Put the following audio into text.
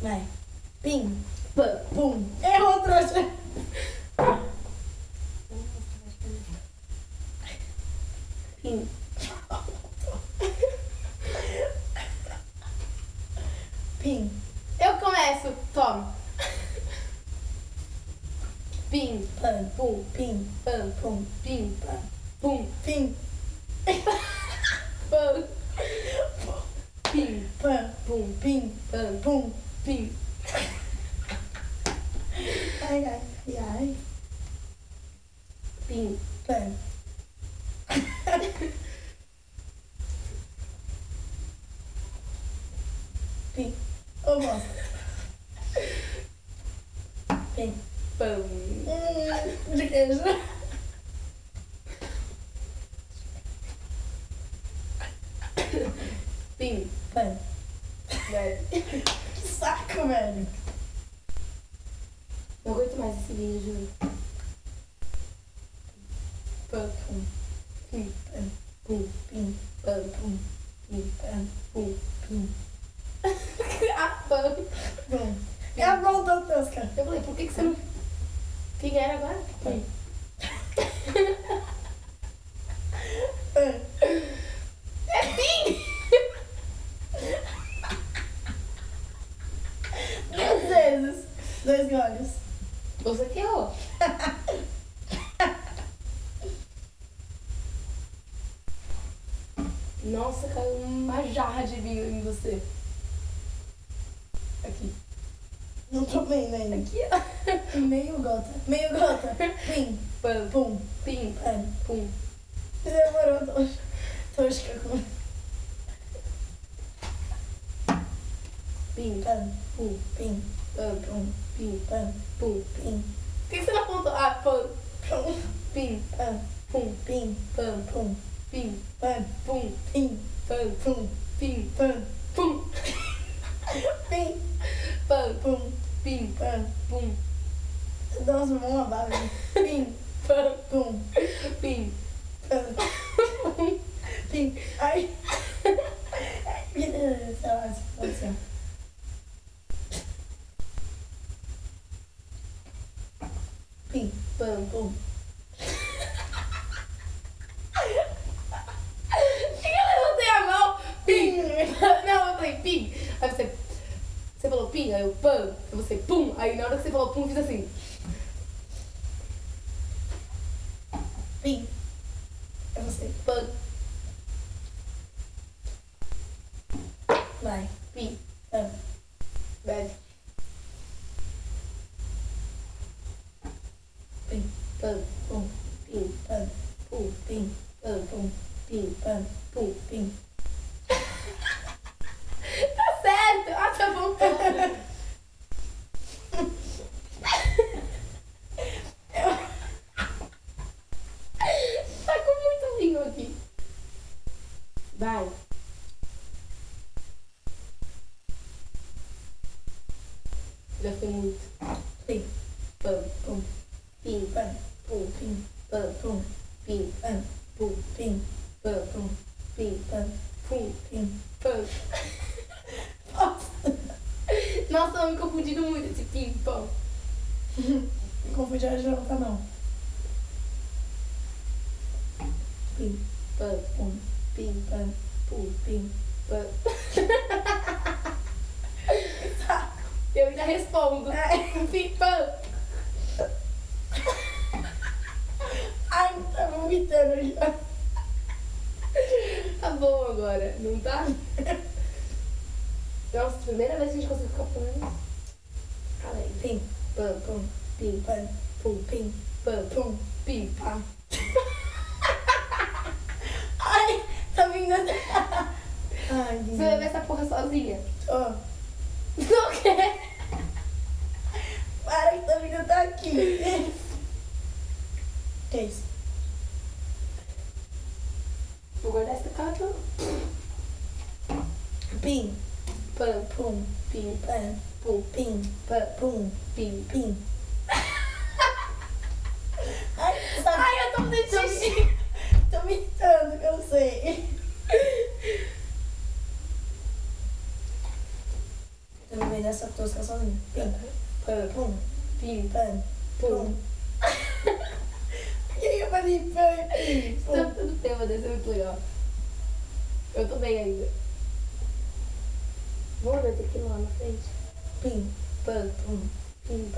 Vai. Pim. Pam. Pum. Errou, trouxa. Pim. Pim. Eu começo. Toma. Pim. Pam. Pum. Pim. Pam. Pum. Pim. Pam. Pum. Pim. Pam. Pim. Pam. Pum. Pim. Pam. Pum. Pim. Ai, ai, ai, ai. Pim. Pam. Pim. Ô, bosta. Pim. Pam. De queijo. Pim. Pam. Velho. Que saco, velho. Não aguento mais esse vídeo, juro. Pam. Pum. Pim. Pam. Pum. Pim. Pam. Pum. Pim. Pam. Pum. Pim. Ah, pam. Pum. É a volta tosca. Eu falei, por que você não... O que era agora? Pim. Pam. É pim! Duas vezes. 2 goles. Você que errou. Nossa, caiu uma jarra de vinho em você. Aqui. Não tô bem, né? Aqui, ó. Meio gota. Meio gota. Pim. Pam. Pum. Pim. Pam. Pum. Demorou, tosca. Tosca com... Pim. Pam. Pum. Pim. Pam. Pum. Pim. Pam. Pum. Pim. Por que você não apontou? Ah, pam. Pum. Pim. Pam. Pum. Pim. Pam. Pum. Pim. Pam. Pum. Pim. Pam. Pum. Pim. Pam. Pum. Pim. Pam. Pum. Pim. Pam. Pum. Nossa, uma bala. Pim. Pam. Pum. Pim. Pam. Pim. Ai. Sei lá, pode ser. Pim. Pam. Pum. Por que eu levantei a mão? Pim. Não, eu falei pim. Aí você falou pim, aí eu pam. Aí você pum. Aí na hora que você falou pum, eu fiz assim. Pim. É você. Pam. Vai. Pim. Pam. Velho. Pim. Pam. Pum. Pim. Pam. Pum. Pim. Pam. Pum. Pim. Pam. Pum. Pim. Tá certo. Ah, tá bom. Tá com muito vinho aqui. Vai. Já foi muito. Pim. Pam. Pum. Pim. Pam. Pum. Pim. Pam. Pum. Pim. Pam. Pum. Pim. Pam. Pum. Pim. Pam. Pum. Pim. Pam. Nossa, eu me confundindo muito esse pim, pam. Não confunde a Jota, não. Pim. Pam. Pum. Pim. Pam. Pum. Pim. Pam. Eu ainda respondo. Pim, pam. Ai, tá vomitando já. Tá bom agora, não tá? Nossa, primeira vez que a gente conseguiu ficar falando. Além. Pim. Pam. Pum. Pim. Pam. Pum. Pim. Pam. Pum. Pim. Pam. Ai, tá vindo. Ai, Você vai ver essa porra sozinha. Ó, Não quer? para que tá vindo até aqui. Que isso? Vou guardar esse cartão. Pim. Pam. Pum. Pim. Pam. Pum. Pim. Pam. Pum. Pim. Pim. Ai, sabe? Ai, eu tô me xixi. Tô imitando, que eu sei. Tudo bem. vez dessa tosca sozinha. Pim, Pan, pum, pim, pan, pum. pum. Por que eu falei pan, pim, Isso pum? tá no tema desse, é muito legal. Eu tô bem ainda. Vamos ver tequila lá na frente. Pim, Pan, pum, pim,